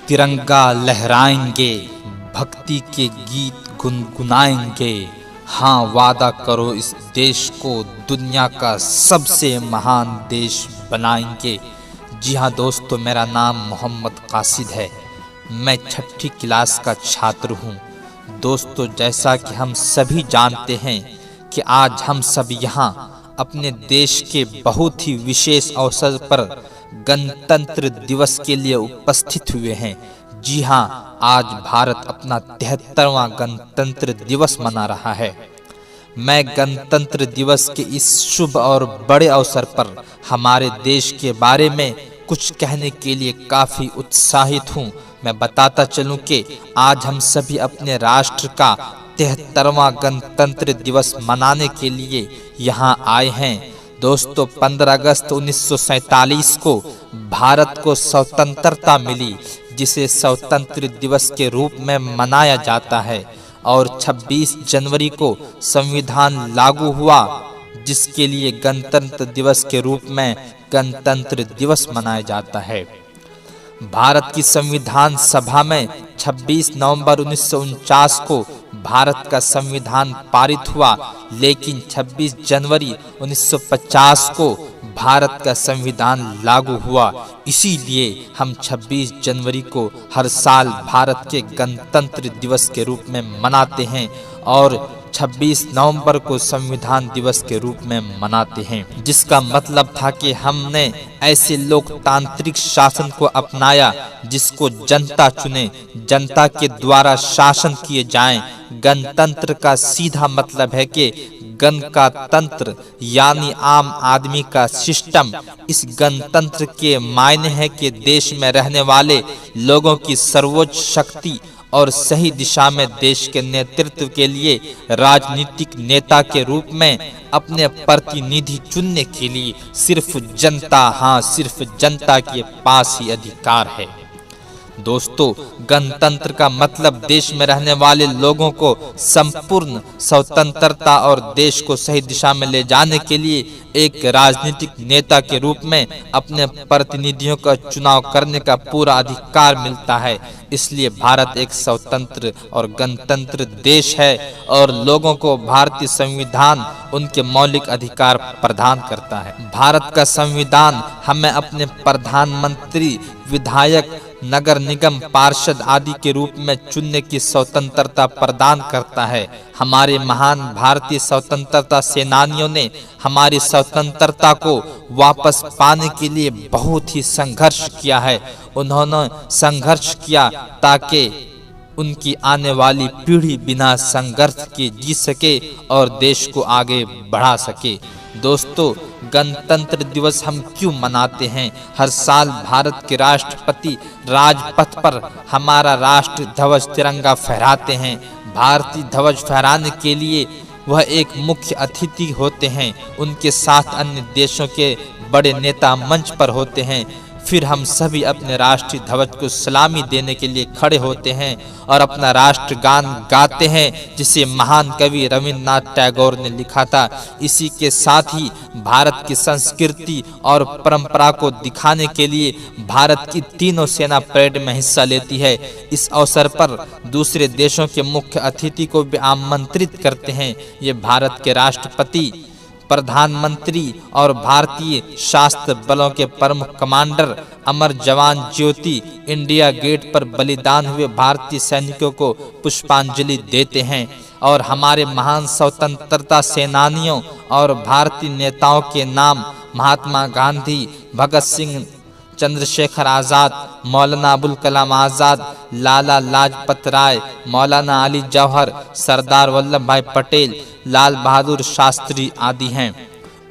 तिरंगा लहराएंगे, भक्ति के गीत गुनगुनाएंगे। हाँ, वादा करो इस देश को दुनिया का सबसे महान देश बनाएंगे। जी हाँ दोस्तों, मेरा नाम मोहम्मद कासिद है। मैं 6ठी क्लास का छात्र हूँ। दोस्तों, जैसा कि हम सभी जानते हैं कि आज हम सब यहाँ अपने देश के बहुत ही विशेष अवसर पर गणतंत्र दिवस के लिए उपस्थित हुए हैं। जी हाँ, आज भारत अपना 73वां गणतंत्र दिवस मना रहा है। मैं गणतंत्र दिवस के इस शुभ और बड़े अवसर पर हमारे देश के बारे में कुछ कहने के लिए काफी उत्साहित हूँ। मैं बताता चलूं कि आज हम सभी अपने राष्ट्र का 73वां गणतंत्र दिवस मनाने के लिए यहाँ आए हैं। दोस्तों, 15 अगस्त 1947 को भारत को स्वतंत्रता मिली, जिसे स्वतंत्र दिवस के रूप में मनाया जाता है, और 26 जनवरी को संविधान लागू हुआ, जिसके लिए गणतंत्र दिवस के रूप में गणतंत्र दिवस मनाया जाता है। भारत की संविधान सभा में 26 नवंबर 1949 को भारत का संविधान पारित हुआ, लेकिन 26 जनवरी 1950 को भारत का संविधान लागू हुआ। इसीलिए हम 26 जनवरी को हर साल भारत के गणतंत्र दिवस के रूप में मनाते हैं और 26 नवंबर को संविधान दिवस के रूप में मनाते हैं, जिसका मतलब था कि हमने ऐसे लोकतांत्रिक शासन को अपनाया जिसको जनता चुने, जनता के द्वारा शासन किए जाएं। गणतंत्र का सीधा मतलब है कि गण का तंत्र यानी आम आदमी का सिस्टम। इस गणतंत्र के मायने है कि देश में रहने वाले लोगों की सर्वोच्च शक्ति और सही दिशा में देश के नेतृत्व के लिए राजनीतिक नेता के रूप में अपने प्रतिनिधि चुनने के लिए सिर्फ जनता, हाँ सिर्फ जनता के पास ही अधिकार है। दोस्तों, गणतंत्र का मतलब देश में रहने वाले लोगों को संपूर्ण स्वतंत्रता और देश को सही दिशा में ले जाने के लिए एक राजनीतिक नेता के रूप में अपने प्रतिनिधियों का चुनाव करने का पूरा अधिकार मिलता है। इसलिए भारत एक स्वतंत्र और गणतंत्र देश है और लोगों को भारतीय संविधान उनके मौलिक अधिकार प्रदान करता है। भारत का संविधान हमें अपने प्रधानमंत्री, विधायक, नगर निगम, पार्षद आदि के रूप में चुनने की स्वतंत्रता प्रदान करता है। हमारे महान भारतीय स्वतंत्रता सेनानियों ने हमारी स्वतंत्रता को वापस पाने के लिए बहुत ही संघर्ष किया है। उन्होंने संघर्ष किया ताकि उनकी आने वाली पीढ़ी बिना संघर्ष के जी सके और देश को आगे बढ़ा सके। दोस्तों, गणतंत्र दिवस हम क्यों मनाते हैं? हर साल भारत के राष्ट्रपति राजपथ पर हमारा राष्ट्र ध्वज तिरंगा फहराते हैं। भारतीय ध्वज फहराने के लिए वह एक मुख्य अतिथि होते हैं। उनके साथ अन्य देशों के बड़े नेता मंच पर होते हैं। फिर हम सभी अपने राष्ट्रीय ध्वज को सलामी देने के लिए खड़े होते हैं और अपना राष्ट्रगान गाते हैं, जिसे महान कवि रविन्द्रनाथ टैगोर ने लिखा था। इसी के साथ ही भारत की संस्कृति और परंपरा को दिखाने के लिए भारत की तीनों सेना परेड में हिस्सा लेती है। इस अवसर पर दूसरे देशों के मुख्य अतिथि को भी आमंत्रित करते हैं। ये भारत के राष्ट्रपति, प्रधानमंत्री और भारतीय सशस्त्र बलों के प्रमुख कमांडर अमर जवान ज्योति इंडिया गेट पर बलिदान हुए भारतीय सैनिकों को पुष्पांजलि देते हैं और हमारे महान स्वतंत्रता सेनानियों और भारतीय नेताओं के नाम महात्मा गांधी, भगत सिंह, चंद्रशेखर आजाद, मौलाना अबुल कलाम आजाद, लाला लाजपत राय, मौलाना अली जौहर, सरदार वल्लभ भाई पटेल, लाल बहादुर शास्त्री आदि हैं।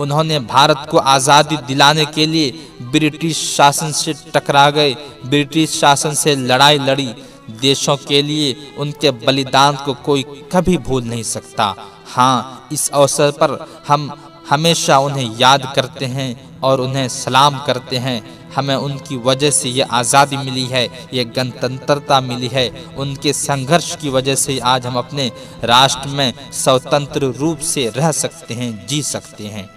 उन्होंने भारत को आज़ादी दिलाने के लिए ब्रिटिश शासन से टकरा गए, ब्रिटिश शासन से लड़ाई लड़ी। देशों के लिए उनके बलिदान को कोई कभी भूल नहीं सकता। हाँ, इस अवसर पर हम हमेशा उन्हें याद करते हैं और उन्हें सलाम करते हैं। हमें उनकी वजह से ये आज़ादी मिली है, ये गणतंत्रता मिली है। उनके संघर्ष की वजह से आज हम अपने राष्ट्र में स्वतंत्र रूप से रह सकते हैं, जी सकते हैं।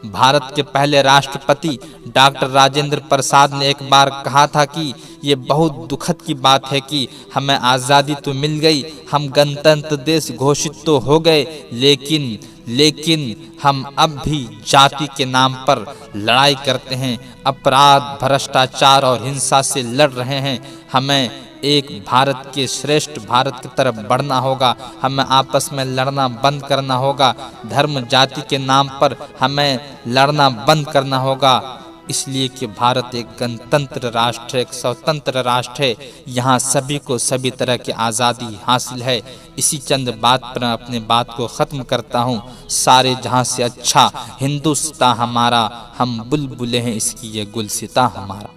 भारत के पहले राष्ट्रपति डॉक्टर राजेंद्र प्रसाद ने एक बार कहा था कि ये बहुत दुखद की बात है कि हमें आज़ादी तो मिल गई, हम गणतंत्र देश घोषित तो हो गए, लेकिन हम अब भी जाति के नाम पर लड़ाई करते हैं, अपराध, भ्रष्टाचार और हिंसा से लड़ रहे हैं। हमें एक भारत के श्रेष्ठ भारत की तरफ बढ़ना होगा, हमें आपस में लड़ना बंद करना होगा, धर्म जाति के नाम पर हमें लड़ना बंद करना होगा, इसलिए कि भारत एक गणतंत्र राष्ट्र है, एक स्वतंत्र राष्ट्र है, यहाँ सभी को सभी तरह की आज़ादी हासिल है। इसी चंद बात पर अपने बात को ख़त्म करता हूँ। सारे जहाँ से अच्छा हिंदुस्तान हमारा, हम बुलबुलें हैं इसकी ये गुलसिता हमारा।